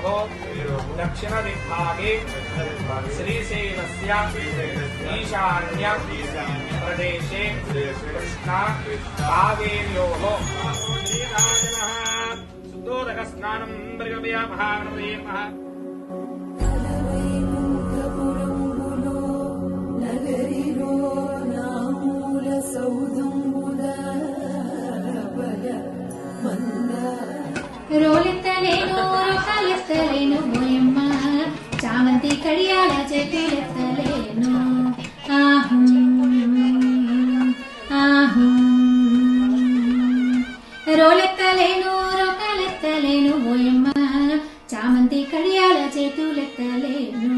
दक्षिणदिग्भागे श्रीशैलस्य ईशान्य प्रदेशे कृष्णा कावेर्योः शुद्धोदकस्नानं परिगमयामः రోలెత్తలేను రొకాలెత్తలేను బోయమ్మ చామంతి కడియాల చేతులెత్తలేను ఆహు ఆహు రోలెత్తలేను రొకాలెత్తలేను బోయమ్మ చామంతి కడియాల చేతులెత్తలేను